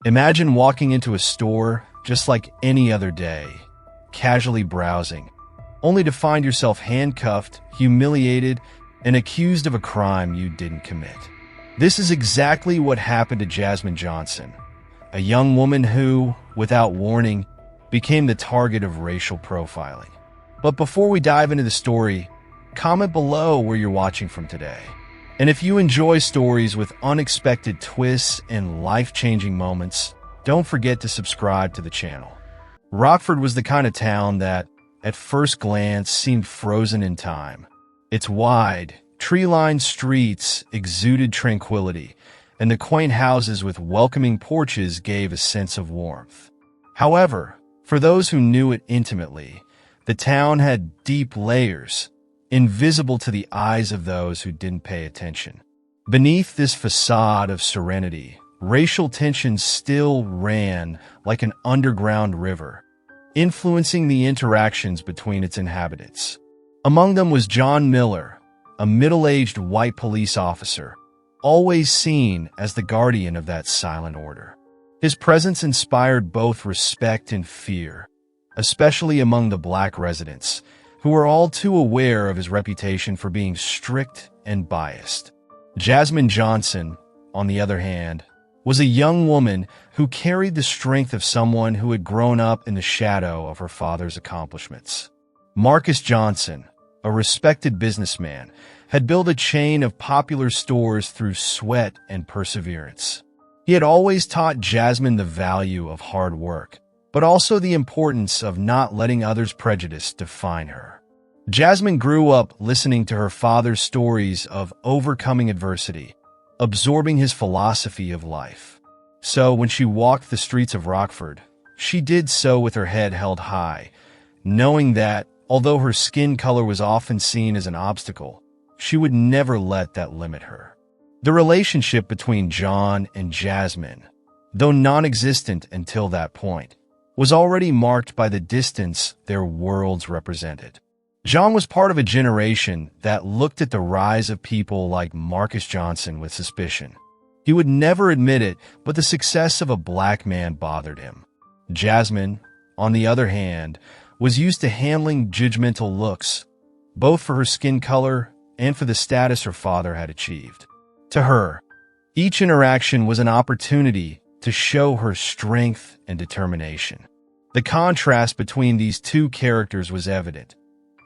Imagine walking into a store just like any other day, casually browsing, only to find yourself handcuffed, humiliated, and accused of a crime you didn't commit. This is exactly what happened to Jasmine Johnson, a young woman who, without warning, became the target of racial profiling. But before we dive into the story, comment below where you're watching from today. And if you enjoy stories with unexpected twists and life-changing moments, don't forget to subscribe to the channel. Rockford was the kind of town that, at first glance, seemed frozen in time. Its wide, tree-lined streets exuded tranquility, and the quaint houses with welcoming porches gave a sense of warmth. However, for those who knew it intimately, the town had deep layers, invisible to the eyes of those who didn't pay attention. Beneath this facade of serenity, racial tension still ran like an underground river, influencing the interactions between its inhabitants. Among them was John Miller, a middle-aged white police officer, always seen as the guardian of that silent order. His presence inspired both respect and fear, especially among the black residents, who were all too aware of his reputation for being strict and biased. Jasmine Johnson, on the other hand, was a young woman who carried the strength of someone who had grown up in the shadow of her father's accomplishments. Marcus Johnson, a respected businessman, had built a chain of popular stores through sweat and perseverance. He had always taught Jasmine the value of hard work, but also the importance of not letting others' prejudice define her. Jasmine grew up listening to her father's stories of overcoming adversity, absorbing his philosophy of life. So when she walked the streets of Rockford, she did so with her head held high, knowing that, although her skin color was often seen as an obstacle, she would never let that limit her. The relationship between John and Jasmine, though non-existent until that point, was already marked by the distance their worlds represented. John was part of a generation that looked at the rise of people like Marcus Johnson with suspicion. He would never admit it, but the success of a black man bothered him. Jasmine, on the other hand, was used to handling judgmental looks, both for her skin color and for the status her father had achieved. To her, each interaction was an opportunity to show her strength and determination. The contrast between these two characters was evident,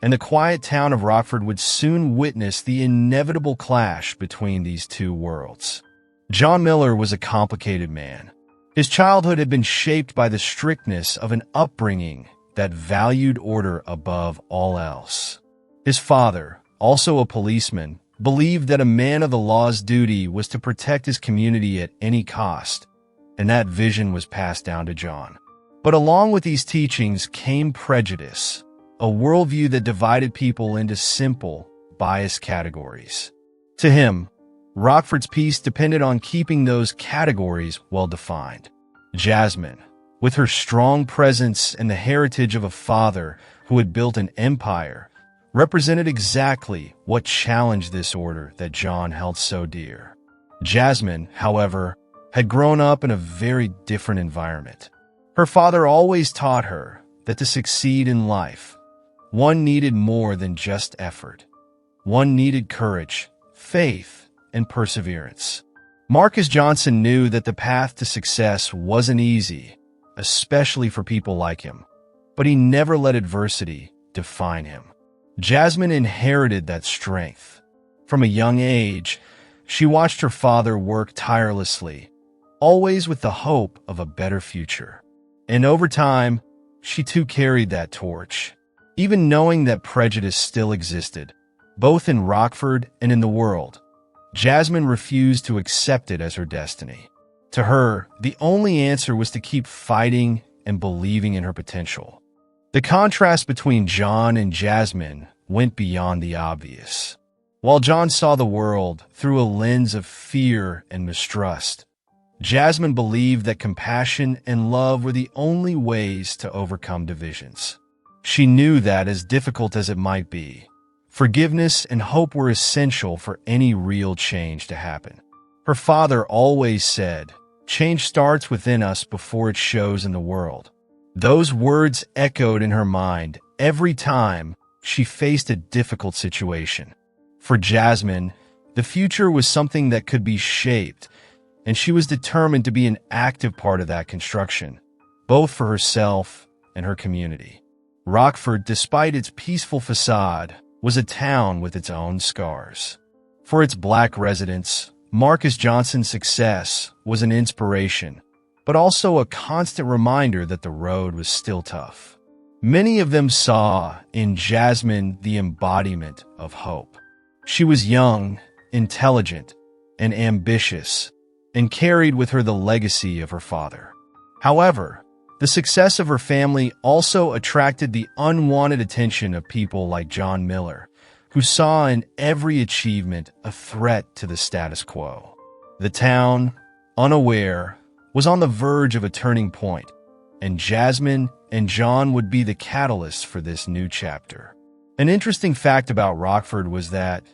and the quiet town of Rockford would soon witness the inevitable clash between these two worlds. John Miller was a complicated man. His childhood had been shaped by the strictness of an upbringing that valued order above all else. His father, also a policeman, believed that a man of the law's duty was to protect his community at any cost, and that vision was passed down to John. But along with these teachings came prejudice, a worldview that divided people into simple, biased categories. To him, Rockford's peace depended on keeping those categories well defined. Jasmine, with her strong presence and the heritage of a father who had built an empire, represented exactly what challenged this order that John held so dear. Jasmine, however, had grown up in a very different environment. Her father always taught her that to succeed in life, one needed more than just effort. One needed courage, faith, and perseverance. Marcus Johnson knew that the path to success wasn't easy, especially for people like him, but he never let adversity define him. Jasmine inherited that strength. From a young age, she watched her father work tirelessly, always with the hope of a better future. And over time, she too carried that torch. Even knowing that prejudice still existed, both in Rockford and in the world, Jasmine refused to accept it as her destiny. To her, the only answer was to keep fighting and believing in her potential. The contrast between John and Jasmine went beyond the obvious. While John saw the world through a lens of fear and mistrust, Jasmine believed that compassion and love were the only ways to overcome divisions. She knew that, as difficult as it might be, forgiveness and hope were essential for any real change to happen. Her father always said, Change starts within us before it shows in the world. Those words echoed in her mind every time she faced a difficult situation. For Jasmine, the future was something that could be shaped, and she was determined to be an active part of that construction, both for herself and her community. Rockford, despite its peaceful facade, was a town with its own scars. For its black residents, Marcus Johnson's success was an inspiration, but also a constant reminder that the road was still tough. Many of them saw in Jasmine the embodiment of hope. She was young, intelligent, and ambitious, and carried with her the legacy of her father. However, the success of her family also attracted the unwanted attention of people like John Miller, who saw in every achievement a threat to the status quo. The town, unaware, was on the verge of a turning point, and Jasmine and John would be the catalyst for this new chapter. An interesting fact about Rockford was that,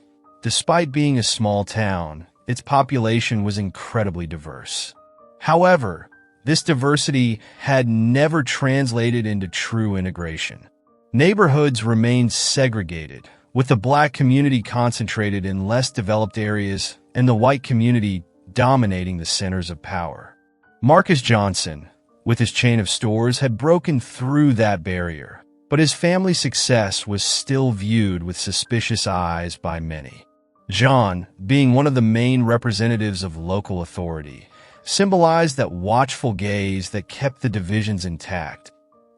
despite being a small town, its population was incredibly diverse. However, this diversity had never translated into true integration. Neighborhoods remained segregated, with the black community concentrated in less developed areas and the white community dominating the centers of power. Marcus Johnson, with his chain of stores, had broken through that barrier, but his family's success was still viewed with suspicious eyes by many. John, being one of the main representatives of local authority, symbolized that watchful gaze that kept the divisions intact,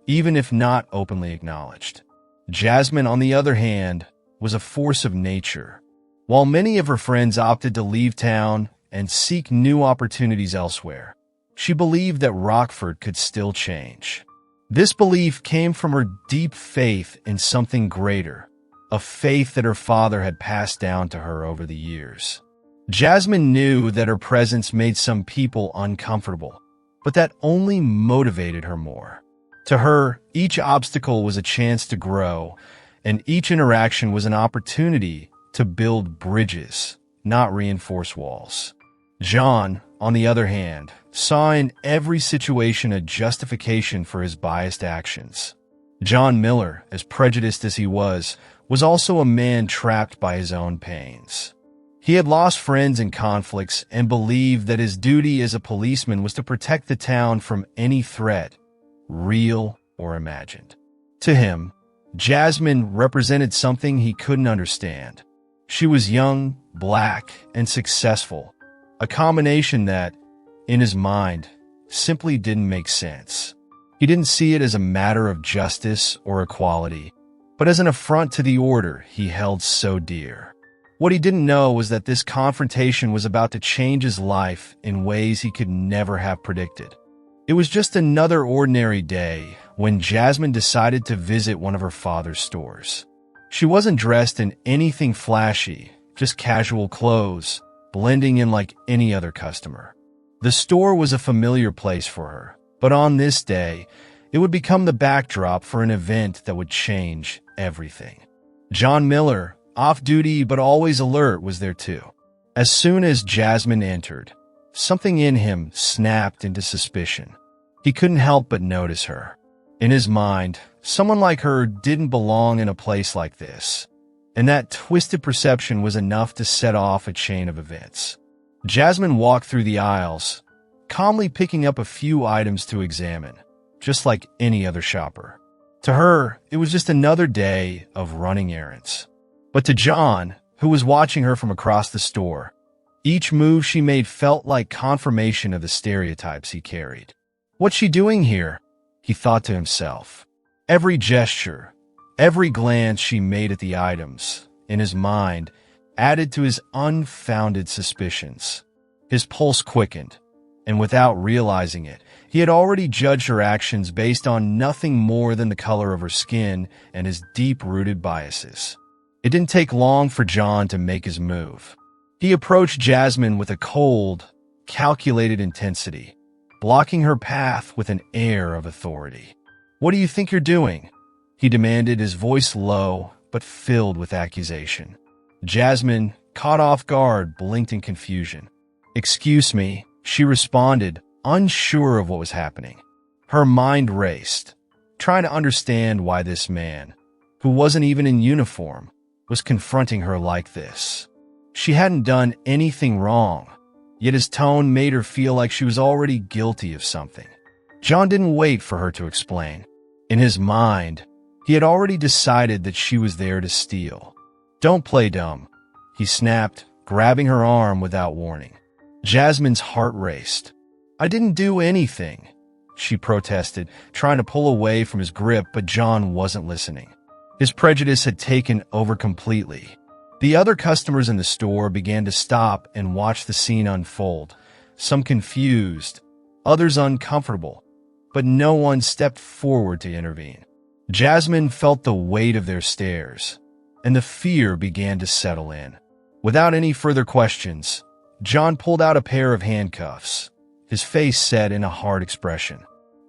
even if not openly acknowledged. Jasmine, on the other hand, was a force of nature. While many of her friends opted to leave town and seek new opportunities elsewhere, she believed that Rockford could still change. This belief came from her deep faith in something greater, a faith that her father had passed down to her over the years. Jasmine knew that her presence made some people uncomfortable, but that only motivated her more. To her, each obstacle was a chance to grow, and each interaction was an opportunity to build bridges, not reinforce walls. John, on the other hand, saw in every situation a justification for his biased actions. John Miller, as prejudiced as he was also a man trapped by his own pains. He had lost friends in conflicts and believed that his duty as a policeman was to protect the town from any threat, real or imagined. To him, Jasmine represented something he couldn't understand. She was young, black, and successful, a combination that, in his mind, simply didn't make sense. He didn't see it as a matter of justice or equality, but as an affront to the order he held so dear. What he didn't know was that this confrontation was about to change his life in ways he could never have predicted. It was just another ordinary day when Jasmine decided to visit one of her father's stores. She wasn't dressed in anything flashy, just casual clothes, blending in like any other customer. The store was a familiar place for her, but on this day, it would become the backdrop for an event that would change everything. John Miller, off-duty but always alert, was there too. As soon as Jasmine entered, something in him snapped into suspicion. He couldn't help but notice her. In his mind, someone like her didn't belong in a place like this, and that twisted perception was enough to set off a chain of events. Jasmine walked through the aisles, calmly picking up a few items to examine, just like any other shopper. To her, it was just another day of running errands. But to John, who was watching her from across the store, each move she made felt like confirmation of the stereotypes he carried. "What's she doing here?" he thought to himself. Every gesture, every glance she made at the items, in his mind, added to his unfounded suspicions. His pulse quickened, and without realizing it, he had already judged her actions based on nothing more than the color of her skin and his deep-rooted biases. It didn't take long for John to make his move. He approached Jasmine with a cold, calculated intensity, blocking her path with an air of authority. "What do you think you're doing?" he demanded, his voice low but filled with accusation. Jasmine, caught off guard, blinked in confusion. "Excuse me," she responded, unsure of what was happening. Her mind raced, trying to understand why this man, who wasn't even in uniform, was confronting her like this. She hadn't done anything wrong, yet his tone made her feel like she was already guilty of something. John didn't wait for her to explain. In his mind, he had already decided that she was there to steal. "Don't play dumb," he snapped, grabbing her arm without warning. Jasmine's heart raced. "I didn't do anything," she protested, trying to pull away from his grip, but John wasn't listening. His prejudice had taken over completely. The other customers in the store began to stop and watch the scene unfold, some confused, others uncomfortable, but no one stepped forward to intervene. Jasmine felt the weight of their stares, and the fear began to settle in. Without any further questions, John pulled out a pair of handcuffs, his face set in a hard expression.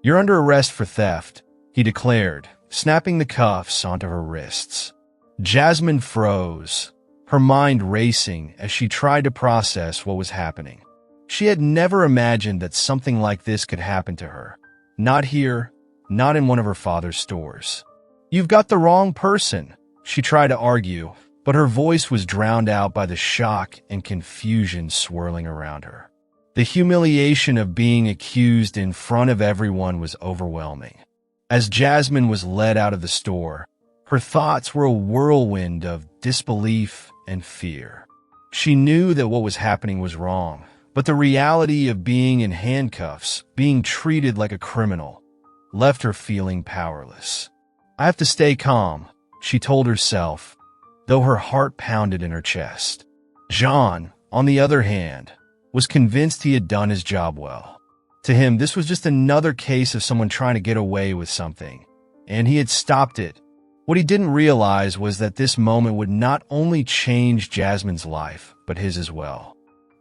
"You're under arrest for theft," he declared, snapping the cuffs onto her wrists. Jasmine froze, her mind racing as she tried to process what was happening. She had never imagined that something like this could happen to her. Not here, not in one of her father's stores. "You've got the wrong person," she tried to argue, but her voice was drowned out by the shock and confusion swirling around her. The humiliation of being accused in front of everyone was overwhelming. As Jasmine was led out of the store, her thoughts were a whirlwind of disbelief and fear. She knew that what was happening was wrong, but the reality of being in handcuffs, being treated like a criminal, left her feeling powerless. "I have to stay calm," she told herself, though her heart pounded in her chest. John, on the other hand, was convinced he had done his job well. To him, this was just another case of someone trying to get away with something, and he had stopped it. What he didn't realize was that this moment would not only change Jasmine's life, but his as well.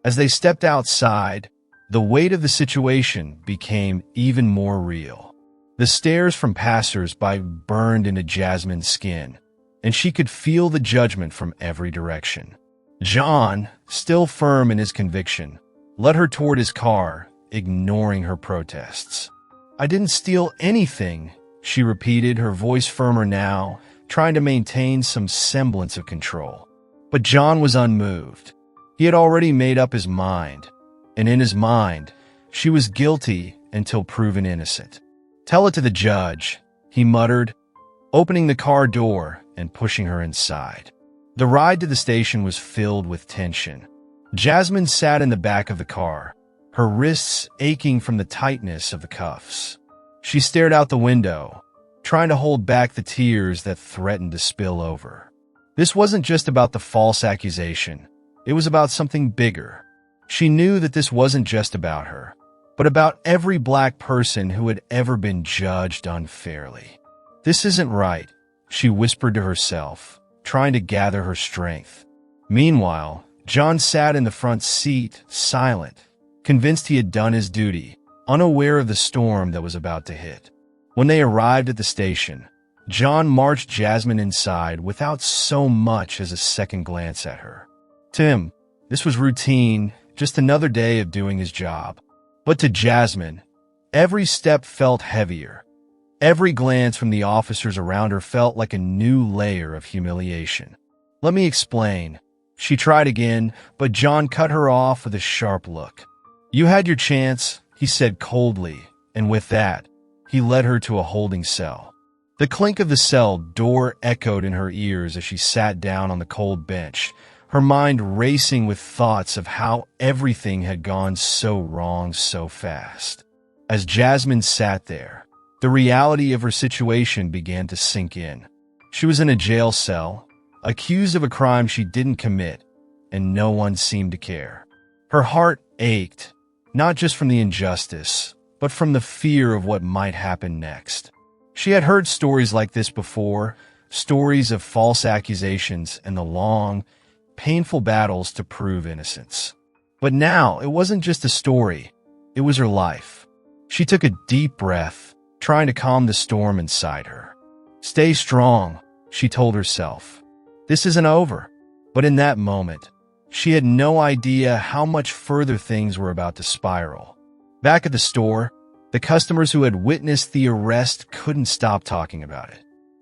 As they stepped outside, the weight of the situation became even more real. The stares from passers-by burned into Jasmine's skin, and she could feel the judgment from every direction. John, still firm in his conviction, led her toward his car, ignoring her protests. "I didn't steal anything," she repeated, her voice firmer now, trying to maintain some semblance of control. But John was unmoved. He had already made up his mind, and in his mind, she was guilty until proven innocent. "Tell it to the judge," he muttered, opening the car door and pushing her inside. The ride to the station was filled with tension. Jasmine sat in the back of the car, her wrists aching from the tightness of the cuffs. She stared out the window, trying to hold back the tears that threatened to spill over. This wasn't just about the false accusation. It was about something bigger. She knew that this wasn't just about her, but about every black person who had ever been judged unfairly. "This isn't right," she whispered to herself, trying to gather her strength. Meanwhile, John sat in the front seat, silent, convinced he had done his duty, unaware of the storm that was about to hit. When they arrived at the station, John marched Jasmine inside without so much as a second glance at her. To him, this was routine, just another day of doing his job. But to Jasmine, every step felt heavier. Every glance from the officers around her felt like a new layer of humiliation. "Let me explain." She tried again, but John cut her off with a sharp look. "You had your chance," he said coldly, and with that, he led her to a holding cell. The clink of the cell door echoed in her ears as she sat down on the cold bench, her mind racing with thoughts of how everything had gone so wrong so fast. As Jasmine sat there, the reality of her situation began to sink in. She was in a jail cell, accused of a crime she didn't commit, and no one seemed to care. Her heart ached, not just from the injustice, but from the fear of what might happen next. She had heard stories like this before, stories of false accusations and the long, painful battles to prove innocence. But now, it wasn't just a story, it was her life. She took a deep breath, trying to calm the storm inside her. "Stay strong," she told herself. "This isn't over." But in that moment, she had no idea how much further things were about to spiral. Back at the store, the customers who had witnessed the arrest couldn't stop talking about it.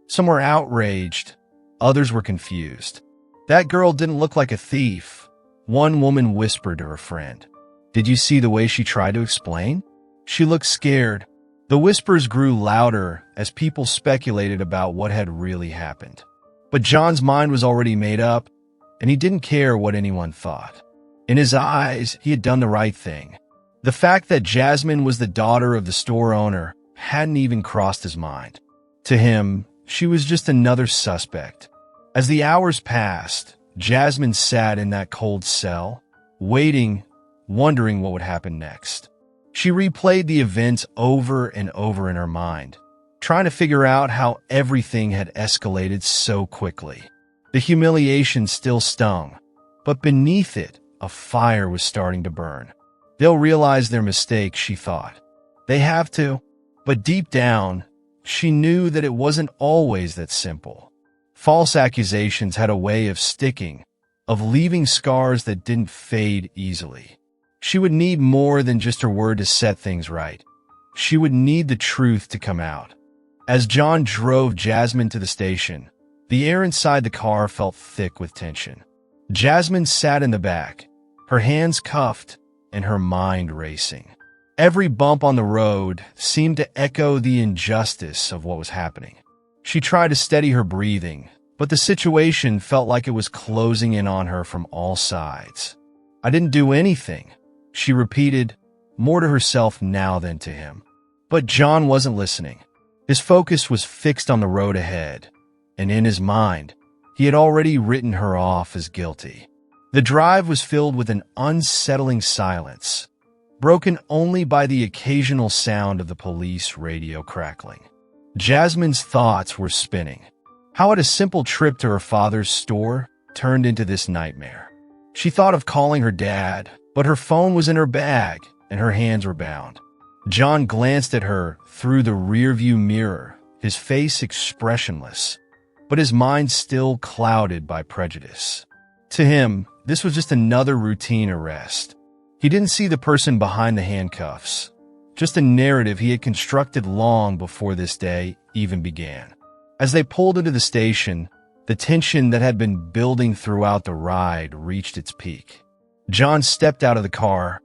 Some were outraged, others were confused. "That girl didn't look like a thief," one woman whispered to her friend. "Did you see the way she tried to explain? She looked scared." The whispers grew louder as people speculated about what had really happened. But John's mind was already made up, and he didn't care what anyone thought. In his eyes, he had done the right thing. The fact that Jasmine was the daughter of the store owner hadn't even crossed his mind. To him, she was just another suspect. As the hours passed, Jasmine sat in that cold cell, waiting, wondering what would happen next. She replayed the events over and over in her mind, trying to figure out how everything had escalated so quickly. The humiliation still stung, but beneath it, a fire was starting to burn. They'll realize their mistake, she thought. They have to, but deep down, she knew that it wasn't always that simple. False accusations had a way of sticking, of leaving scars that didn't fade easily. She would need more than just her word to set things right. She would need the truth to come out. As John drove Jasmine to the station, the air inside the car felt thick with tension. Jasmine sat in the back, her hands cuffed and her mind racing. Every bump on the road seemed to echo the injustice of what was happening. She tried to steady her breathing, but the situation felt like it was closing in on her from all sides. "I didn't do anything," she repeated, more to herself now than to him. But John wasn't listening. His focus was fixed on the road ahead, and in his mind, he had already written her off as guilty. The drive was filled with an unsettling silence, broken only by the occasional sound of the police radio crackling. Jasmine's thoughts were spinning. How had a simple trip to her father's store turned into this nightmare? She thought of calling her dad, but her phone was in her bag and her hands were bound. John glanced at her through the rearview mirror, his face expressionless, but his mind still clouded by prejudice. To him, this was just another routine arrest. He didn't see the person behind the handcuffs, just a narrative he had constructed long before this day even began. As they pulled into the station, the tension that had been building throughout the ride reached its peak. John stepped out of the car,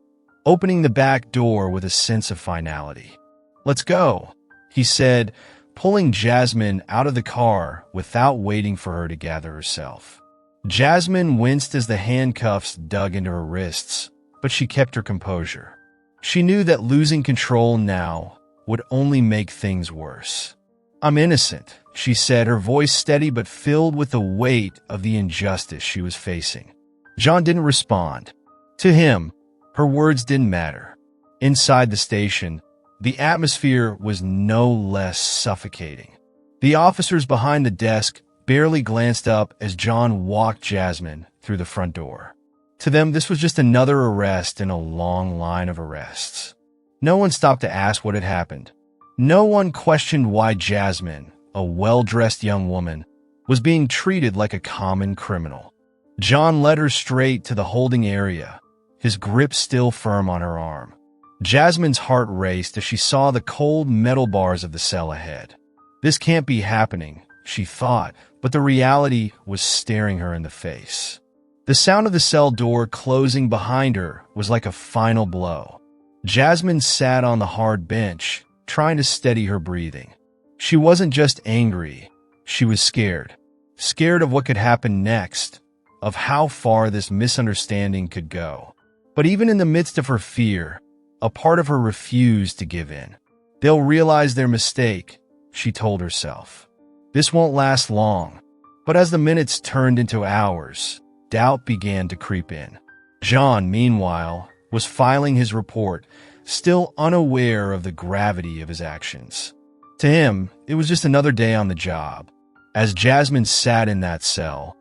opening the back door with a sense of finality. "Let's go," he said, pulling Jasmine out of the car without waiting for her to gather herself. Jasmine winced as the handcuffs dug into her wrists, but she kept her composure. She knew that losing control now would only make things worse. "I'm innocent," she said, her voice steady but filled with the weight of the injustice she was facing. John didn't respond. To him, her words didn't matter. Inside the station, the atmosphere was no less suffocating. The officers behind the desk barely glanced up as John walked Jasmine through the front door. To them, this was just another arrest in a long line of arrests. No one stopped to ask what had happened. No one questioned why Jasmine, a well-dressed young woman, was being treated like a common criminal. John led her straight to the holding area, his grip still firm on her arm. Jasmine's heart raced as she saw the cold metal bars of the cell ahead. This can't be happening, she thought, but the reality was staring her in the face. The sound of the cell door closing behind her was like a final blow. Jasmine sat on the hard bench, trying to steady her breathing. She wasn't just angry, she was scared. Scared of what could happen next, of how far this misunderstanding could go. But even in the midst of her fear, a part of her refused to give in. They'll realize their mistake, she told herself. This won't last long. But as the minutes turned into hours, doubt began to creep in. John, meanwhile, was filing his report, still unaware of the gravity of his actions. To him, it was just another day on the job. As Jasmine sat in that cell,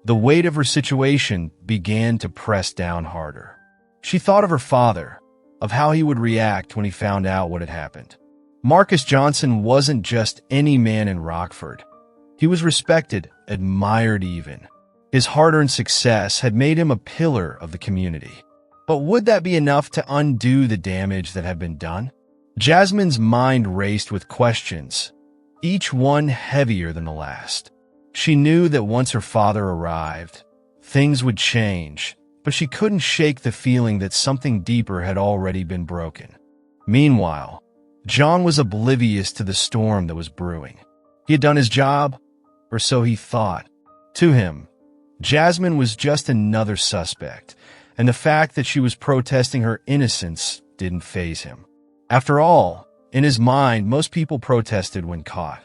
the weight of her situation began to press down harder. She thought of her father, of how he would react when he found out what had happened. Marcus Johnson wasn't just any man in Rockford. He was respected, admired even. His hard-earned success had made him a pillar of the community. But would that be enough to undo the damage that had been done? Jasmine's mind raced with questions, each one heavier than the last. She knew that once her father arrived, things would change, but she couldn't shake the feeling that something deeper had already been broken. Meanwhile, John was oblivious to the storm that was brewing. He had done his job, or so he thought. To him, Jasmine was just another suspect, and the fact that she was protesting her innocence didn't faze him. After all, in his mind, most people protested when caught.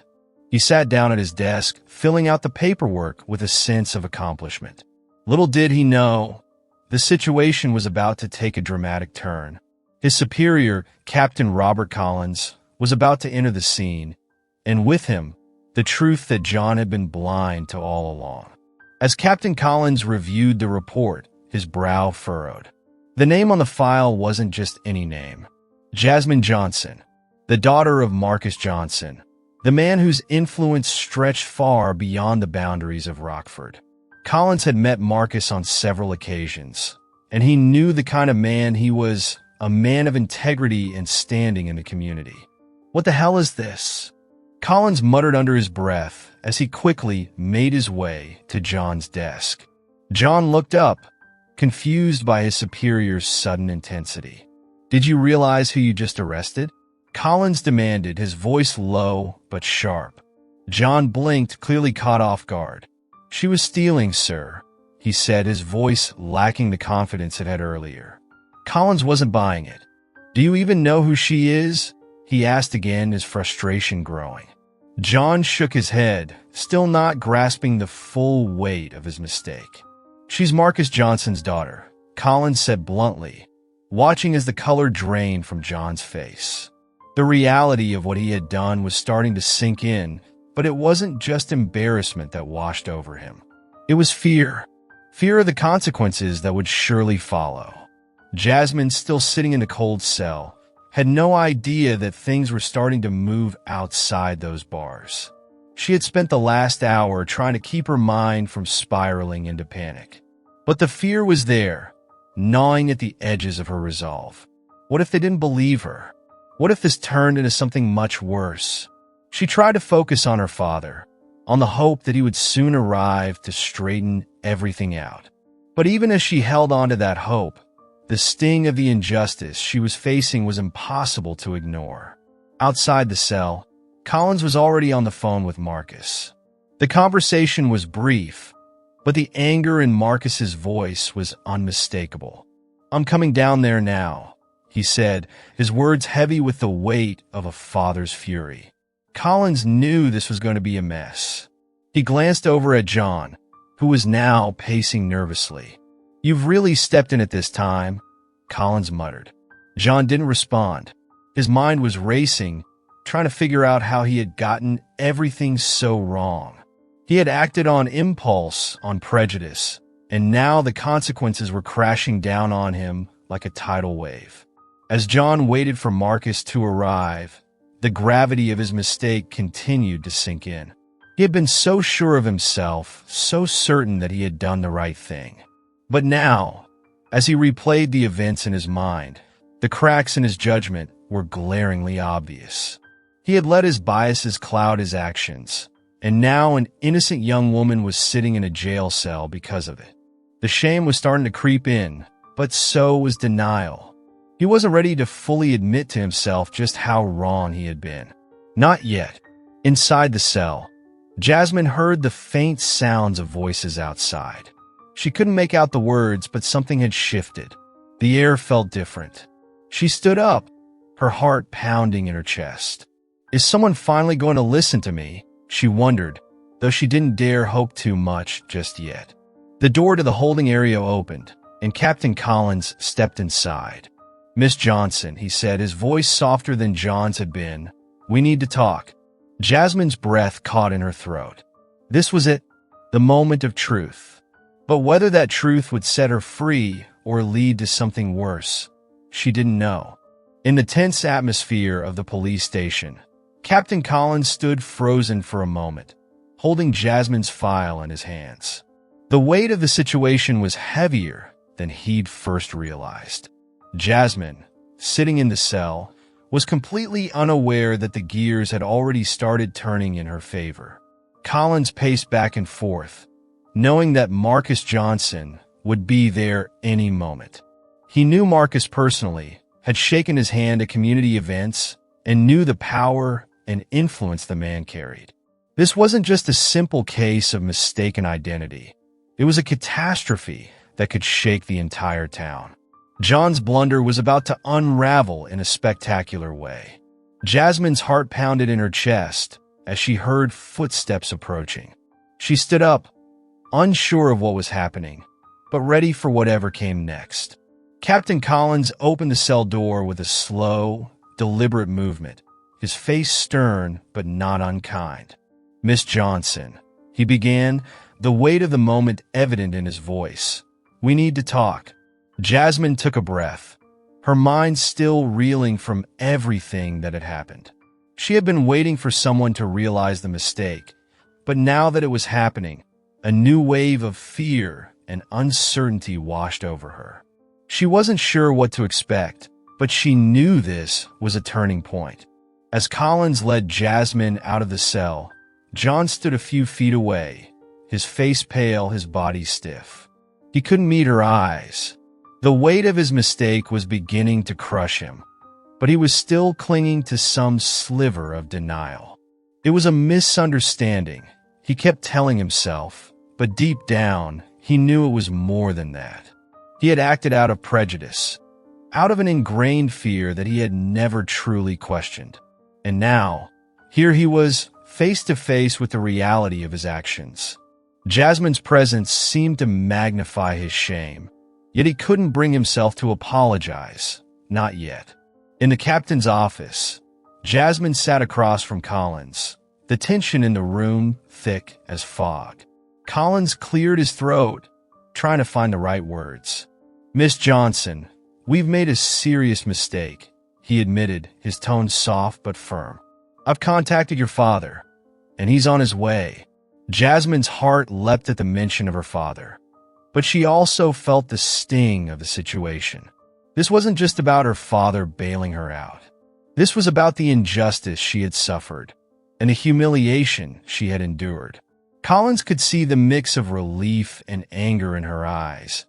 He sat down at his desk, filling out the paperwork with a sense of accomplishment. Little did he know, the situation was about to take a dramatic turn. His superior, Captain Robert Collins, was about to enter the scene, and with him, the truth that John had been blind to all along. As Captain Collins reviewed the report, his brow furrowed. The name on the file wasn't just any name. Jasmine Johnson, the daughter of Marcus Johnson, the man whose influence stretched far beyond the boundaries of Rockford. Collins had met Marcus on several occasions, and he knew the kind of man he was, a man of integrity and standing in the community. What the hell is this? Collins muttered under his breath as he quickly made his way to John's desk. John looked up, confused by his superior's sudden intensity. "Did you realize who you just arrested?" Collins demanded, his voice low but sharp. John blinked, clearly caught off guard. "She was stealing, sir," he said, his voice lacking the confidence it had earlier. Collins wasn't buying it. "Do you even know who she is?" he asked again, his frustration growing. John shook his head, still not grasping the full weight of his mistake. "She's Marcus Johnson's daughter," Collins said bluntly, watching as the color drained from John's face. The reality of what he had done was starting to sink in, but it wasn't just embarrassment that washed over him. It was fear. Fear of the consequences that would surely follow. Jasmine, still sitting in the cold cell, had no idea that things were starting to move outside those bars. She had spent the last hour trying to keep her mind from spiraling into panic. But the fear was there, gnawing at the edges of her resolve. What if they didn't believe her? What if this turned into something much worse? She tried to focus on her father, on the hope that he would soon arrive to straighten everything out. But even as she held on to that hope, the sting of the injustice she was facing was impossible to ignore. Outside the cell, Collins was already on the phone with Marcus. The conversation was brief, but the anger in Marcus's voice was unmistakable. "I'm coming down there now," he said, his words heavy with the weight of a father's fury. Collins knew this was going to be a mess. He glanced over at John, who was now pacing nervously. "You've really stepped in at this time," Collins muttered. John didn't respond. His mind was racing, trying to figure out how he had gotten everything so wrong. He had acted on impulse, on prejudice, and now the consequences were crashing down on him like a tidal wave. As John waited for Marcus to arrive, the gravity of his mistake continued to sink in. He had been so sure of himself, so certain that he had done the right thing. But now, as he replayed the events in his mind, the cracks in his judgment were glaringly obvious. He had let his biases cloud his actions, and now an innocent young woman was sitting in a jail cell because of it. The shame was starting to creep in, but so was denial. He wasn't ready to fully admit to himself just how wrong he had been. Not yet. Inside the cell, Jasmine heard the faint sounds of voices outside. She couldn't make out the words, but something had shifted. The air felt different. She stood up, her heart pounding in her chest. "Is someone finally going to listen to me?" she wondered, though she didn't dare hope too much just yet. The door to the holding area opened, and Captain Collins stepped inside. "Miss Johnson," he said, his voice softer than John's had been, "we need to talk." Jasmine's breath caught in her throat. This was it, the moment of truth. But whether that truth would set her free or lead to something worse, she didn't know. In the tense atmosphere of the police station, Captain Collins stood frozen for a moment, holding Jasmine's file in his hands. The weight of the situation was heavier than he'd first realized. Jasmine, sitting in the cell, was completely unaware that the gears had already started turning in her favor. Collins paced back and forth, knowing that Marcus Johnson would be there any moment. He knew Marcus personally, had shaken his hand at community events, and knew the power and influence the man carried. This wasn't just a simple case of mistaken identity. It was a catastrophe that could shake the entire town. John's blunder was about to unravel in a spectacular way. Jasmine's heart pounded in her chest as she heard footsteps approaching. She stood up, unsure of what was happening, but ready for whatever came next. Captain Collins opened the cell door with a slow, deliberate movement, his face stern but not unkind. "Miss Johnson," he began, the weight of the moment evident in his voice. "We need to talk." Jasmine took a breath, her mind still reeling from everything that had happened. She had been waiting for someone to realize the mistake, but now that it was happening, a new wave of fear and uncertainty washed over her. She wasn't sure what to expect, but she knew this was a turning point. As Collins led Jasmine out of the cell, John stood a few feet away, his face pale, his body stiff. He couldn't meet her eyes. The weight of his mistake was beginning to crush him, but he was still clinging to some sliver of denial. It was a misunderstanding, he kept telling himself, but deep down, he knew it was more than that. He had acted out of prejudice, out of an ingrained fear that he had never truly questioned. And now, here he was, face to face with the reality of his actions. Jasmine's presence seemed to magnify his shame, yet he couldn't bring himself to apologize, not yet. In the captain's office, Jasmine sat across from Collins, the tension in the room thick as fog. Collins cleared his throat, trying to find the right words. "Miss Johnson, we've made a serious mistake," he admitted, his tone soft but firm. "I've contacted your father, and he's on his way." Jasmine's heart leapt at the mention of her father, but she also felt the sting of the situation. This wasn't just about her father bailing her out. This was about the injustice she had suffered and the humiliation she had endured. Collins could see the mix of relief and anger in her eyes,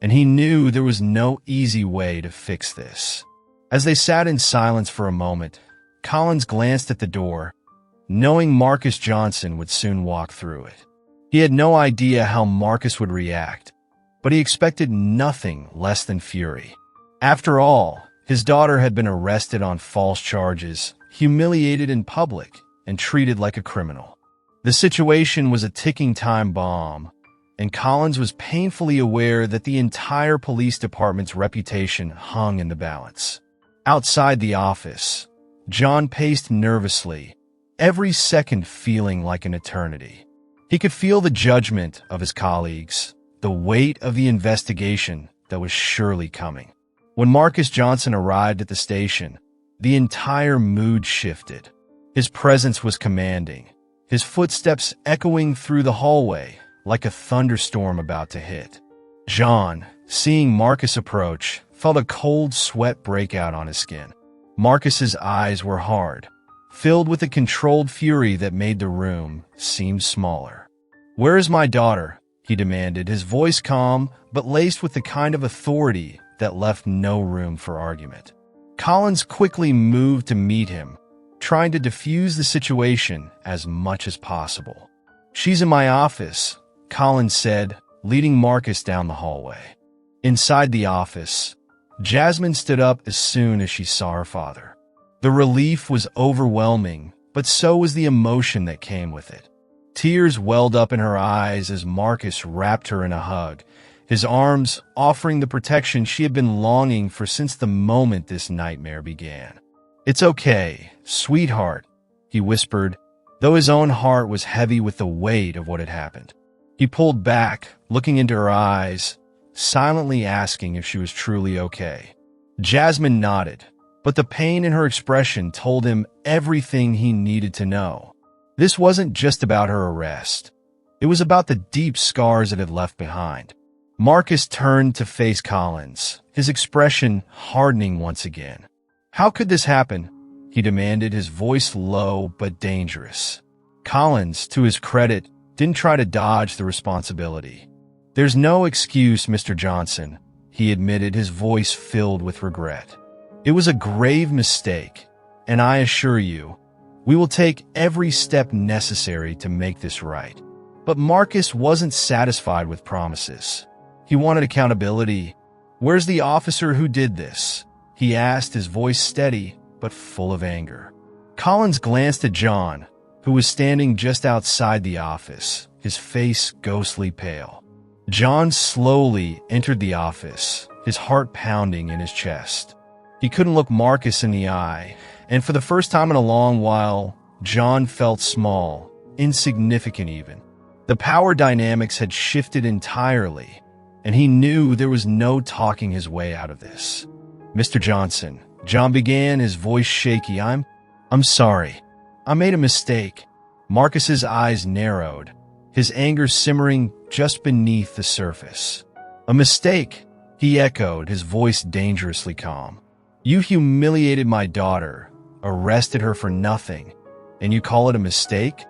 and he knew there was no easy way to fix this. As they sat in silence for a moment, Collins glanced at the door, knowing Marcus Johnson would soon walk through it. He had no idea how Marcus would react, but he expected nothing less than fury. After all, his daughter had been arrested on false charges, humiliated in public, and treated like a criminal. The situation was a ticking time bomb, and Collins was painfully aware that the entire police department's reputation hung in the balance. Outside the office, John paced nervously, every second feeling like an eternity. He could feel the judgment of his colleagues, the weight of the investigation that was surely coming. When Marcus Johnson arrived at the station, the entire mood shifted. His presence was commanding, his footsteps echoing through the hallway like a thunderstorm about to hit. John, seeing Marcus approach, felt a cold sweat break out on his skin. Marcus's eyes were hard, filled with a controlled fury that made the room seem smaller. "Where is my daughter?" he demanded, his voice calm but laced with the kind of authority that left no room for argument. Collins quickly moved to meet him, trying to defuse the situation as much as possible. "She's in my office," Collins said, leading Marcus down the hallway. Inside the office, Jasmine stood up as soon as she saw her father. The relief was overwhelming, but so was the emotion that came with it. Tears welled up in her eyes as Marcus wrapped her in a hug, his arms offering the protection she had been longing for since the moment this nightmare began. "It's okay, sweetheart," he whispered, though his own heart was heavy with the weight of what had happened. He pulled back, looking into her eyes, silently asking if she was truly okay. Jasmine nodded, but the pain in her expression told him everything he needed to know. This wasn't just about her arrest. It was about the deep scars it had left behind. Marcus turned to face Collins, his expression hardening once again. "How could this happen?" he demanded, his voice low but dangerous. Collins, to his credit, didn't try to dodge the responsibility. "There's no excuse, Mr. Johnson," he admitted, his voice filled with regret. "It was a grave mistake, and I assure you, we will take every step necessary to make this right." But Marcus wasn't satisfied with promises. He wanted accountability. "Where's the officer who did this?" he asked, his voice steady but full of anger. Collins glanced at John, who was standing just outside the office, his face ghostly pale. John slowly entered the office, his heart pounding in his chest. He couldn't look Marcus in the eye, and for the first time in a long while, John felt small, insignificant even. The power dynamics had shifted entirely, and he knew there was no talking his way out of this. "Mr. Johnson," John began, his voice shaky, I'm sorry. I made a mistake." Marcus's eyes narrowed, his anger simmering just beneath the surface. "A mistake?" he echoed, his voice dangerously calm. "You humiliated my daughter, arrested her for nothing, and you call it a mistake?"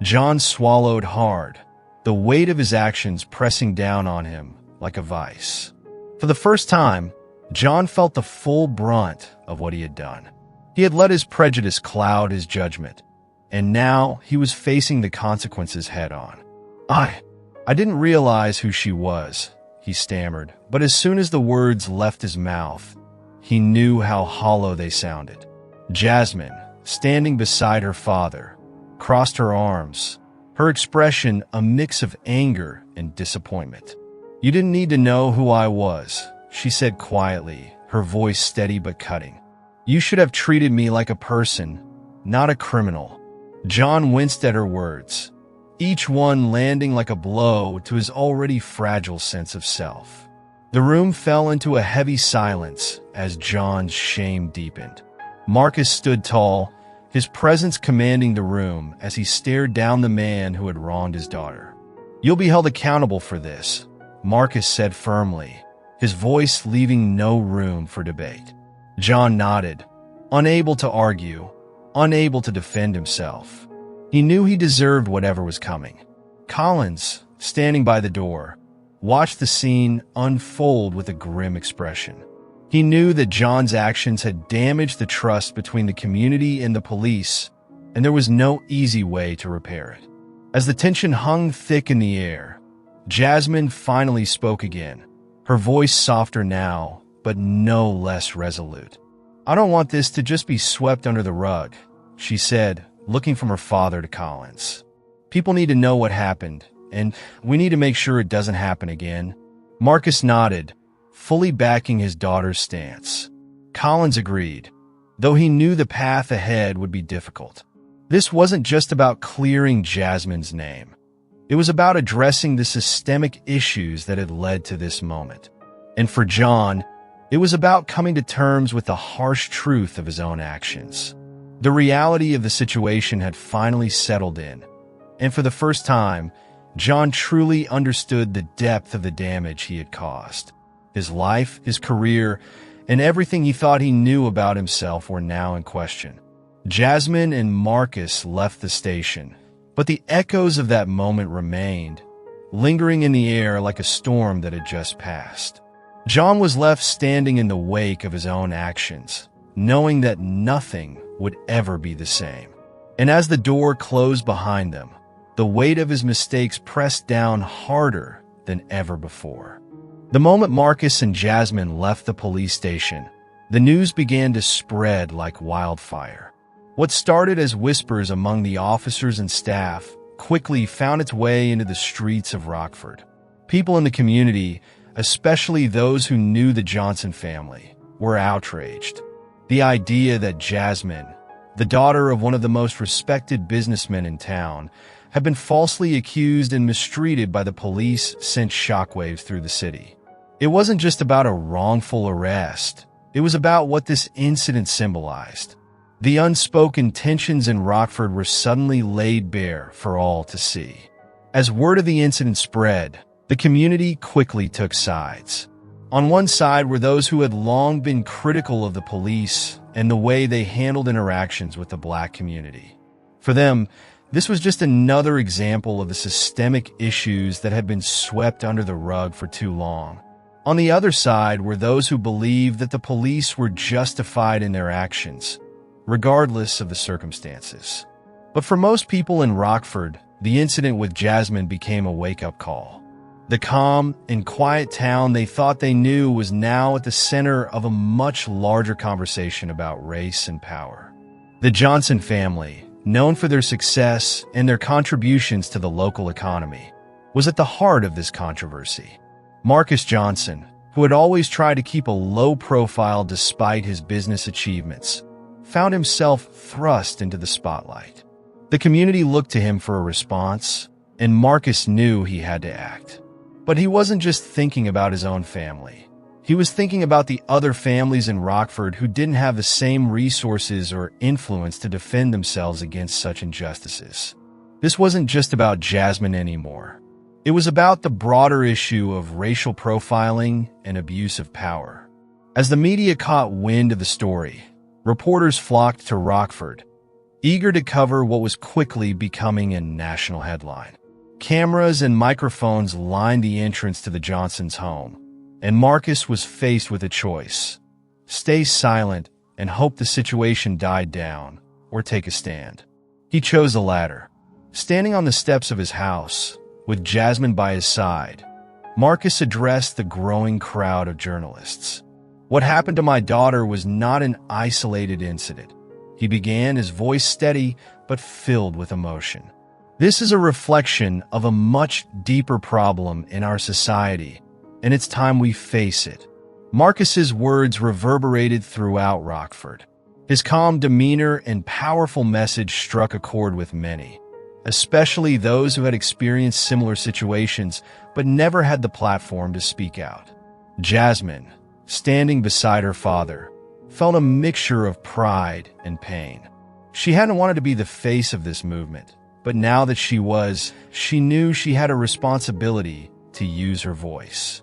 John swallowed hard, the weight of his actions pressing down on him like a vice. For the first time, John felt the full brunt of what he had done. He had let his prejudice cloud his judgment, and now he was facing the consequences head-on. I didn't realize who she was," he stammered, but as soon as the words left his mouth, he knew how hollow they sounded. Jasmine, standing beside her father, crossed her arms, her expression a mix of anger and disappointment. "You didn't need to know who I was," she said quietly, her voice steady but cutting. "You should have treated me like a person, not a criminal." John winced at her words, each one landing like a blow to his already fragile sense of self. The room fell into a heavy silence as John's shame deepened. Marcus stood tall, his presence commanding the room as he stared down the man who had wronged his daughter. "You'll be held accountable for this," Marcus said firmly, his voice leaving no room for debate. John nodded, unable to argue, unable to defend himself. He knew he deserved whatever was coming. Collins, standing by the door, watched the scene unfold with a grim expression. He knew that John's actions had damaged the trust between the community and the police, and there was no easy way to repair it. As the tension hung thick in the air, Jasmine finally spoke again, her voice softer now, but no less resolute. "I don't want this to just be swept under the rug," she said, looking from her father to Collins. "People need to know what happened, and we need to make sure it doesn't happen again." Marcus nodded, fully backing his daughter's stance. Collins agreed, though he knew the path ahead would be difficult. This wasn't just about clearing Jasmine's name. It was about addressing the systemic issues that had led to this moment. And for John, it was about coming to terms with the harsh truth of his own actions. The reality of the situation had finally settled in, and for the first time, John truly understood the depth of the damage he had caused. His life, his career, and everything he thought he knew about himself were now in question. Jasmine and Marcus left the station, but the echoes of that moment remained, lingering in the air like a storm that had just passed. John was left standing in the wake of his own actions, knowing that nothing would ever be the same. And as the door closed behind them, the weight of his mistakes pressed down harder than ever before. The moment Marcus and Jasmine left the police station, the news began to spread like wildfire. What started as whispers among the officers and staff quickly found its way into the streets of Rockford. People in the community, especially those who knew the Johnson family, were outraged. The idea that Jasmine, the daughter of one of the most respected businessmen in town, had been falsely accused and mistreated by the police sent shockwaves through the city. It wasn't just about a wrongful arrest. It was about what this incident symbolized. The unspoken tensions in Rockford were suddenly laid bare for all to see. As word of the incident spread, The community quickly took sides. On one side were those who had long been critical of the police and the way they handled interactions with the black community. For them, this was just another example of the systemic issues that had been swept under the rug for too long. On the other side were those who believed that the police were justified in their actions, regardless of the circumstances. But for most people in Rockford, the incident with Jasmine became a wake-up call. The calm and quiet town they thought they knew was now at the center of a much larger conversation about race and power. The Johnson family, known for their success and their contributions to the local economy, was at the heart of this controversy. Marcus Johnson, who had always tried to keep a low profile despite his business achievements, found himself thrust into the spotlight. The community looked to him for a response, and Marcus knew he had to act. But he wasn't just thinking about his own family. He was thinking about the other families in Rockford who didn't have the same resources or influence to defend themselves against such injustices. This wasn't just about Jasmine anymore. It was about the broader issue of racial profiling and abuse of power. As the media caught wind of the story, reporters flocked to Rockford, eager to cover what was quickly becoming a national headline. Cameras and microphones lined the entrance to the Johnsons' home, and Marcus was faced with a choice: stay silent and hope the situation died down, or take a stand. He chose the latter. Standing on the steps of his house, with Jasmine by his side, Marcus addressed the growing crowd of journalists. "What happened to my daughter was not an isolated incident," he began, his voice steady but filled with emotion. "This is a reflection of a much deeper problem in our society, and it's time we face it." Marcus's words reverberated throughout Rockford. His calm demeanor and powerful message struck a chord with many, especially those who had experienced similar situations but never had the platform to speak out. Jasmine, standing beside her father, felt a mixture of pride and pain. She hadn't wanted to be the face of this movement, but now that she was, she knew she had a responsibility to use her voice.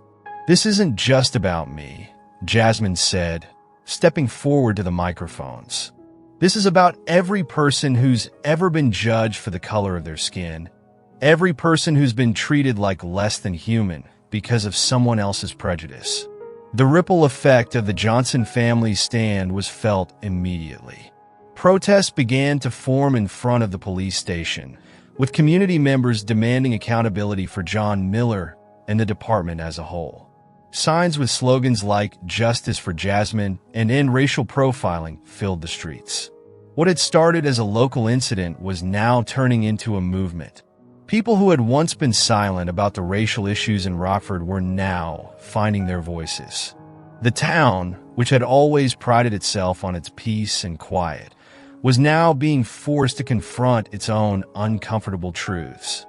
"This isn't just about me," Jasmine said, stepping forward to the microphones. "This is about every person who's ever been judged for the color of their skin, every person who's been treated like less than human because of someone else's prejudice." The ripple effect of the Johnson family's stand was felt immediately. Protests began to form in front of the police station, with community members demanding accountability for John Miller and the department as a whole. Signs with slogans like "Justice for Jasmine" and "End Racial Profiling" filled the streets. What had started as a local incident was now turning into a movement. People who had once been silent about the racial issues in Rockford were now finding their voices. The town, which had always prided itself on its peace and quiet, was now being forced to confront its own uncomfortable truths.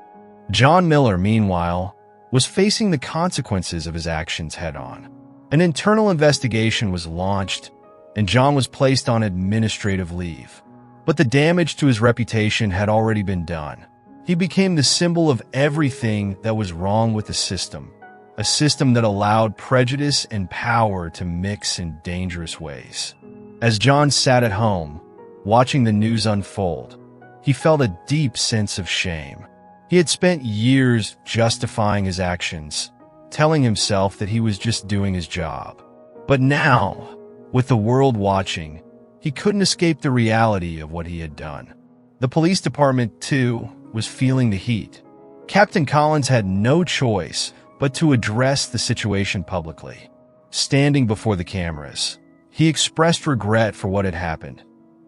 John Miller, meanwhile, was facing the consequences of his actions head-on. An internal investigation was launched, and John was placed on administrative leave. But the damage to his reputation had already been done. He became the symbol of everything that was wrong with the system, a system that allowed prejudice and power to mix in dangerous ways. As John sat at home, watching the news unfold, he felt a deep sense of shame. He had spent years justifying his actions, telling himself that he was just doing his job. But now, with the world watching, he couldn't escape the reality of what he had done. The police department, too, was feeling the heat. Captain Collins had no choice but to address the situation publicly. Standing before the cameras, he expressed regret for what had happened,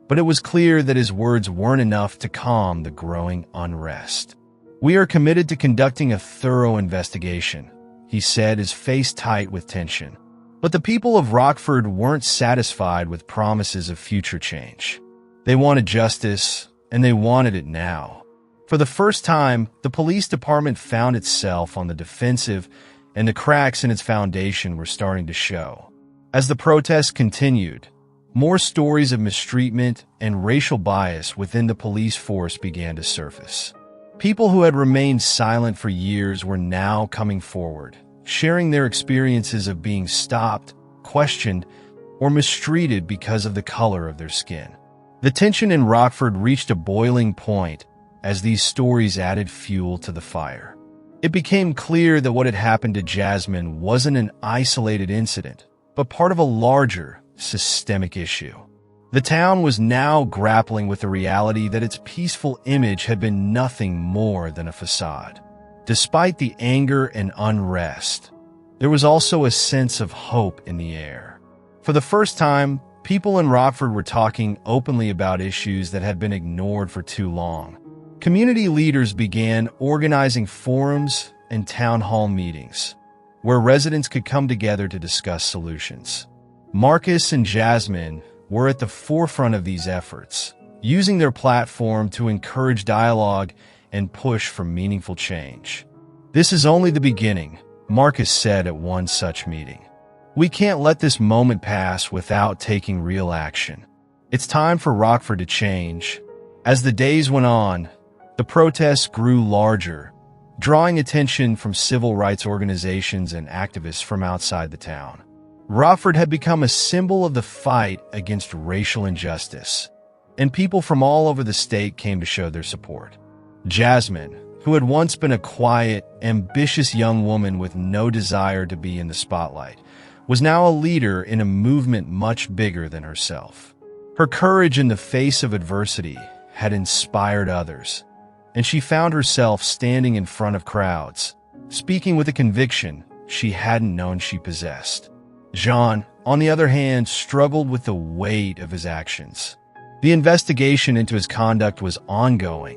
but it was clear that his words weren't enough to calm the growing unrest. "We are committed to conducting a thorough investigation," he said, his face tight with tension. But the people of Rockford weren't satisfied with promises of future change. They wanted justice, and they wanted it now. For the first time, the police department found itself on the defensive, and the cracks in its foundation were starting to show. As the protests continued, more stories of mistreatment and racial bias within the police force began to surface. People who had remained silent for years were now coming forward, sharing their experiences of being stopped, questioned, or mistreated because of the color of their skin. The tension in Rockford reached a boiling point as these stories added fuel to the fire. It became clear that what had happened to Jasmine wasn't an isolated incident, but part of a larger, systemic issue. The town was now grappling with the reality that its peaceful image had been nothing more than a facade. Despite the anger and unrest, there was also a sense of hope in the air. For the first time, people in Rockford were talking openly about issues that had been ignored for too long. Community leaders began organizing forums and town hall meetings, where residents could come together to discuss solutions. Marcus and Jasmine were at the forefront of these efforts, using their platform to encourage dialogue and push for meaningful change. "This is only the beginning," Marcus said at one such meeting. "We can't let this moment pass without taking real action. It's time for Rockford to change." As the days went on, the protests grew larger, drawing attention from civil rights organizations and activists from outside the town. Rockford had become a symbol of the fight against racial injustice, and people from all over the state came to show their support. Jasmine, who had once been a quiet, ambitious young woman with no desire to be in the spotlight, was now a leader in a movement much bigger than herself. Her courage in the face of adversity had inspired others, and she found herself standing in front of crowds, speaking with a conviction she hadn't known she possessed. Jean, on the other hand, struggled with the weight of his actions. The investigation into his conduct was ongoing,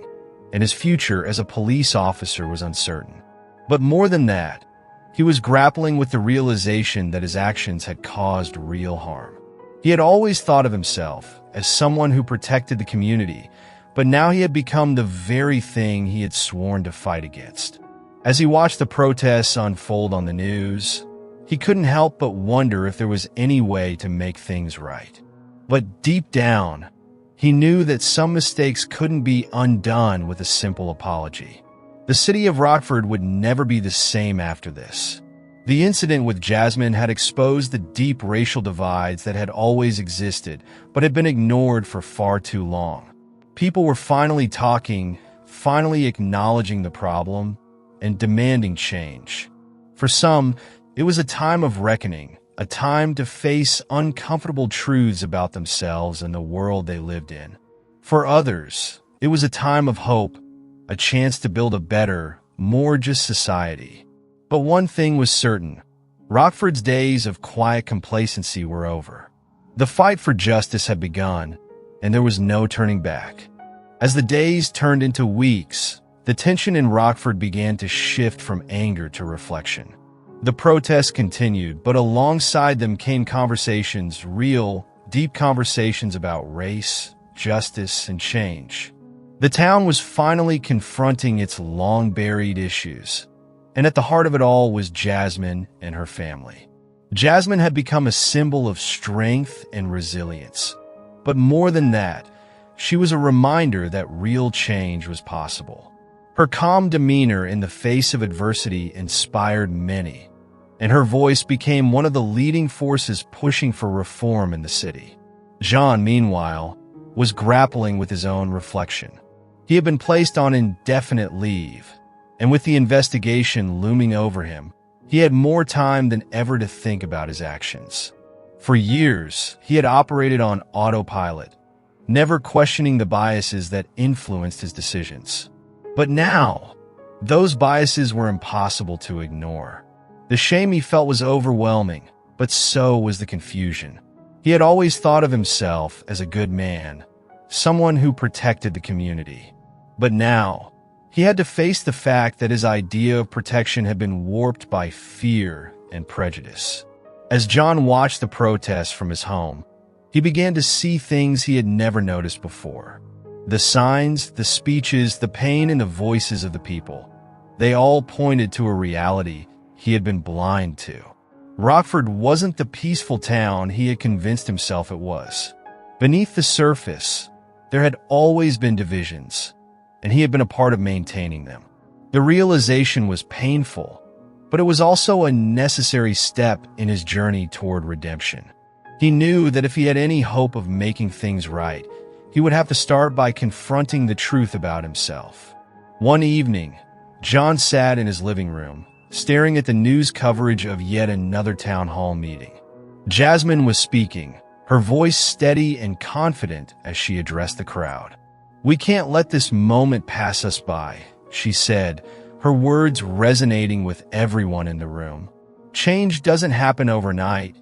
and his future as a police officer was uncertain. But more than that, he was grappling with the realization that his actions had caused real harm. He had always thought of himself as someone who protected the community, but now he had become the very thing he had sworn to fight against. As he watched the protests unfold on the news, he couldn't help but wonder if there was any way to make things right. But deep down, he knew that some mistakes couldn't be undone with a simple apology. The city of Rockford would never be the same after this. The incident with Jasmine had exposed the deep racial divides that had always existed, but had been ignored for far too long. People were finally talking, finally acknowledging the problem, and demanding change. For some, it was a time of reckoning, a time to face uncomfortable truths about themselves and the world they lived in. For others, it was a time of hope, a chance to build a better, more just society. But one thing was certain: Rockford's days of quiet complacency were over. The fight for justice had begun, and there was no turning back. As the days turned into weeks, the tension in Rockford began to shift from anger to reflection. The protests continued, but alongside them came conversations, real, deep conversations about race, justice, and change. The town was finally confronting its long-buried issues, and at the heart of it all was Jasmine and her family. Jasmine had become a symbol of strength and resilience. But more than that, she was a reminder that real change was possible. Her calm demeanor in the face of adversity inspired many, and her voice became one of the leading forces pushing for reform in the city. Jean, meanwhile, was grappling with his own reflection. He had been placed on indefinite leave, and with the investigation looming over him, he had more time than ever to think about his actions. For years, he had operated on autopilot, never questioning the biases that influenced his decisions. But now, those biases were impossible to ignore. The shame he felt was overwhelming, but so was the confusion. He had always thought of himself as a good man, someone who protected the community. But now, he had to face the fact that his idea of protection had been warped by fear and prejudice. As John watched the protests from his home, he began to see things he had never noticed before. The signs, the speeches, the pain in the voices of the people, they all pointed to a reality he had been blind to. Rockford wasn't the peaceful town he had convinced himself it was. Beneath the surface, there had always been divisions, and he had been a part of maintaining them. The realization was painful, but it was also a necessary step in his journey toward redemption. He knew that if he had any hope of making things right, he would have to start by confronting the truth about himself. One evening, John sat in his living room, staring at the news coverage of yet another town hall meeting. Jasmine was speaking, her voice steady and confident as she addressed the crowd. "We can't let this moment pass us by," she said, her words resonating with everyone in the room. "Change doesn't happen overnight,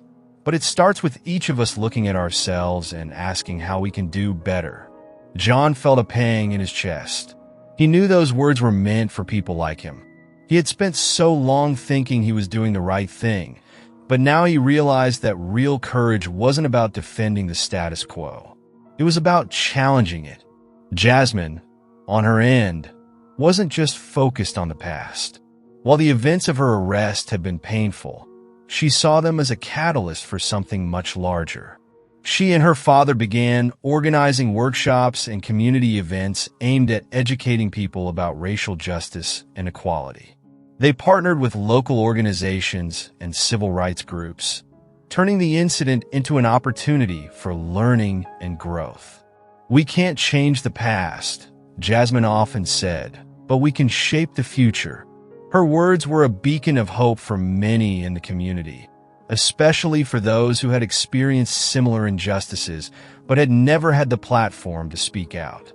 but it starts with each of us looking at ourselves and asking how we can do better." John felt a pang in his chest. He knew those words were meant for people like him. He had spent so long thinking he was doing the right thing, but now he realized that real courage wasn't about defending the status quo. It was about challenging it. Jasmine, on her end, wasn't just focused on the past. While the events of her arrest had been painful, she saw them as a catalyst for something much larger. She and her father began organizing workshops and community events aimed at educating people about racial justice and equality. They partnered with local organizations and civil rights groups, turning the incident into an opportunity for learning and growth. "We can't change the past," Jasmine often said, "but we can shape the future." Her words were a beacon of hope for many in the community, especially for those who had experienced similar injustices but had never had the platform to speak out.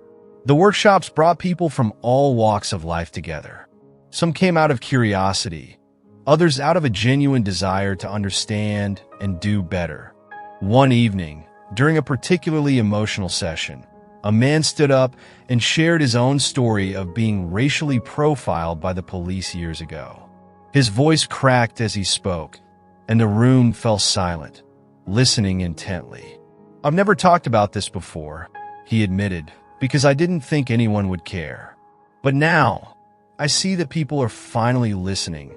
The workshops brought people from all walks of life together. Some came out of curiosity, others out of a genuine desire to understand and do better. One evening, during a particularly emotional session, a man stood up and shared his own story of being racially profiled by the police years ago. His voice cracked as he spoke, and the room fell silent, listening intently. "I've never talked about this before," he admitted, "because I didn't think anyone would care. But now, I see that people are finally listening."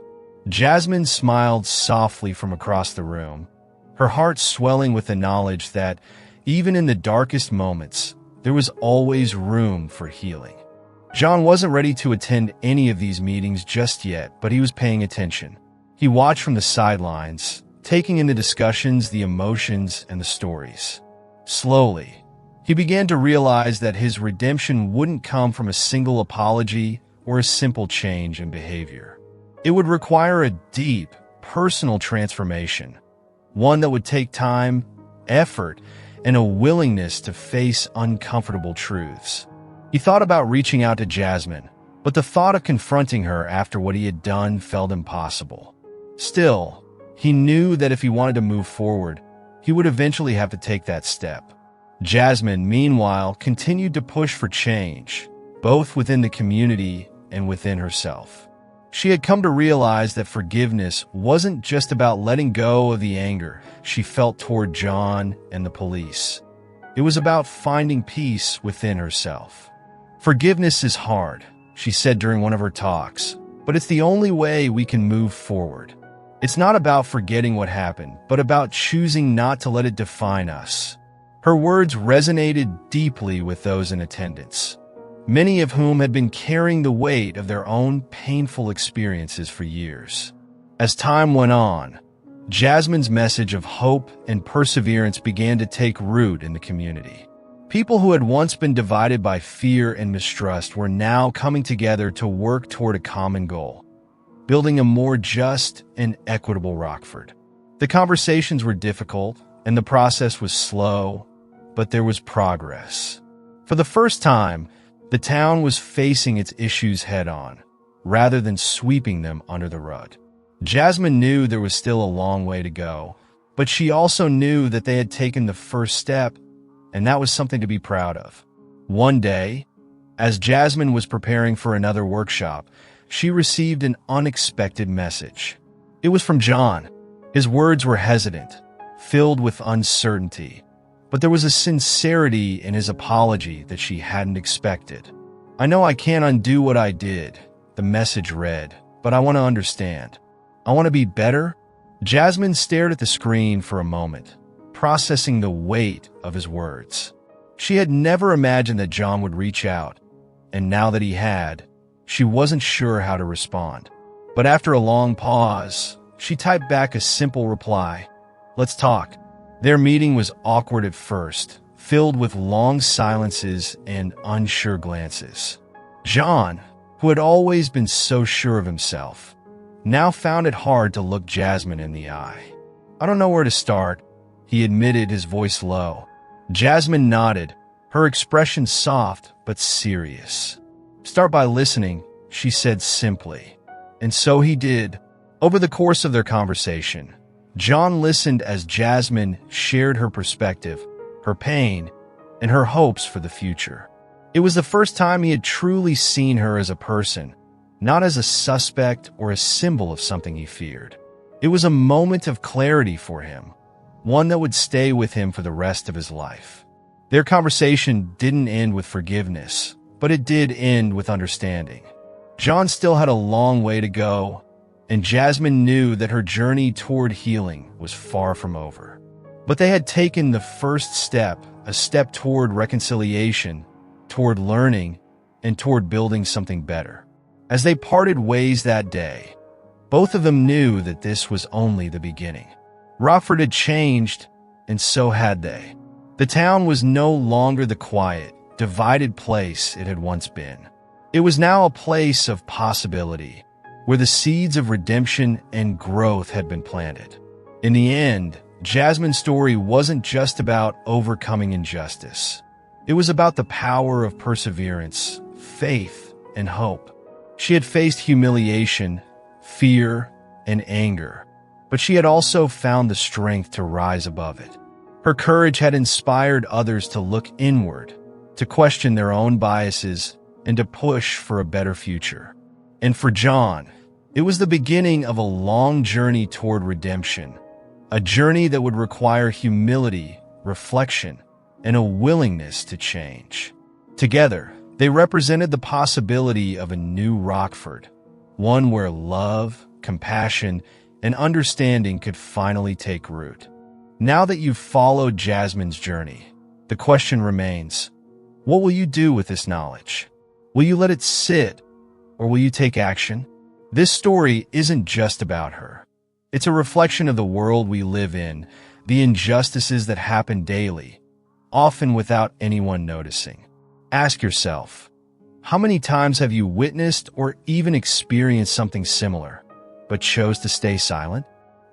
Jasmine smiled softly from across the room, her heart swelling with the knowledge that, even in the darkest moments, there was always room for healing. John wasn't ready to attend any of these meetings just yet, but he was paying attention. He watched from the sidelines, taking in the discussions, the emotions, and the stories. Slowly, he began to realize that his redemption wouldn't come from a single apology or a simple change in behavior. It would require a deep, personal transformation, one that would take time, effort, and a willingness to face uncomfortable truths. He thought about reaching out to Jasmine, but the thought of confronting her after what he had done felt impossible. Still, he knew that if he wanted to move forward, he would eventually have to take that step. Jasmine, meanwhile, continued to push for change, both within the community and within herself. She had come to realize that forgiveness wasn't just about letting go of the anger she felt toward John and the police. It was about finding peace within herself. "Forgiveness is hard," she said during one of her talks, "but it's the only way we can move forward. It's not about forgetting what happened, but about choosing not to let it define us." Her words resonated deeply with those in attendance, many of whom had been carrying the weight of their own painful experiences for years. As time went on, Jasmine's message of hope and perseverance began to take root in the community. People who had once been divided by fear and mistrust were now coming together to work toward a common goal: building a more just and equitable Rockford. The conversations were difficult, and the process was slow, but there was progress. For the first time, the town was facing its issues head-on, rather than sweeping them under the rug. Jasmine knew there was still a long way to go, but she also knew that they had taken the first step, and that was something to be proud of. One day, as Jasmine was preparing for another workshop, she received an unexpected message. It was from John. His words were hesitant, filled with uncertainty, but there was a sincerity in his apology that she hadn't expected. "I know I can't undo what I did," the message read, "but I want to understand. I want to be better." Jasmine stared at the screen for a moment, processing the weight of his words. She had never imagined that John would reach out, and now that he had, she wasn't sure how to respond. But after a long pause, she typed back a simple reply, "Let's talk." Their meeting was awkward at first, filled with long silences and unsure glances. John, who had always been so sure of himself, now found it hard to look Jasmine in the eye. "I don't know where to start," he admitted, his voice low. Jasmine nodded, her expression soft but serious. "Start by listening," she said simply. And so he did. Over the course of their conversation, John listened as Jasmine shared her perspective, her pain, and her hopes for the future. It was the first time he had truly seen her as a person, not as a suspect or a symbol of something he feared. It was a moment of clarity for him, one that would stay with him for the rest of his life. Their conversation didn't end with forgiveness, but it did end with understanding. John still had a long way to go, and Jasmine knew that her journey toward healing was far from over. But they had taken the first step, a step toward reconciliation, toward learning, and toward building something better. As they parted ways that day, both of them knew that this was only the beginning. Rockford had changed, and so had they. The town was no longer the quiet, divided place it had once been. It was now a place of possibility, where the seeds of redemption and growth had been planted. In the end, Jasmine's story wasn't just about overcoming injustice. It was about the power of perseverance, faith, and hope. She had faced humiliation, fear, and anger, but she had also found the strength to rise above it. Her courage had inspired others to look inward, to question their own biases, and to push for a better future. And for John, it was the beginning of a long journey toward redemption, a journey that would require humility, reflection, and a willingness to change. Together, they represented the possibility of a new Rockford, one where love, compassion, and understanding could finally take root. Now that you've followed Jasmine's journey, the question remains, what will you do with this knowledge? Will you let it sit, or will you take action? This story isn't just about her. It's a reflection of the world we live in, the injustices that happen daily, often without anyone noticing. Ask yourself, how many times have you witnessed or even experienced something similar, but chose to stay silent?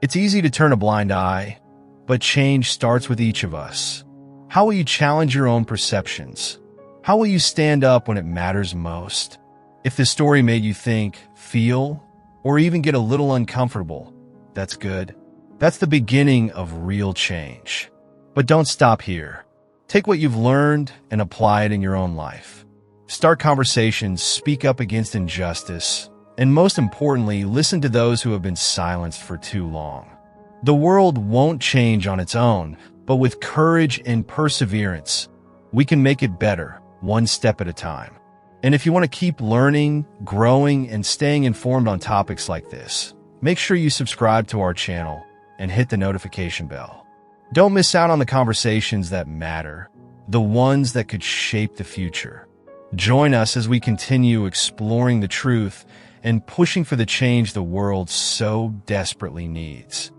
It's easy to turn a blind eye, but change starts with each of us. How will you challenge your own perceptions? How will you stand up when it matters most? If this story made you think, feel, or even get a little uncomfortable, that's good. That's the beginning of real change. But don't stop here. Take what you've learned and apply it in your own life. Start conversations, speak up against injustice, and most importantly, listen to those who have been silenced for too long. The world won't change on its own, but with courage and perseverance, we can make it better, one step at a time. And if you want to keep learning, growing, and staying informed on topics like this, make sure you subscribe to our channel and hit the notification bell. Don't miss out on the conversations that matter, the ones that could shape the future. Join us as we continue exploring the truth and pushing for the change the world so desperately needs.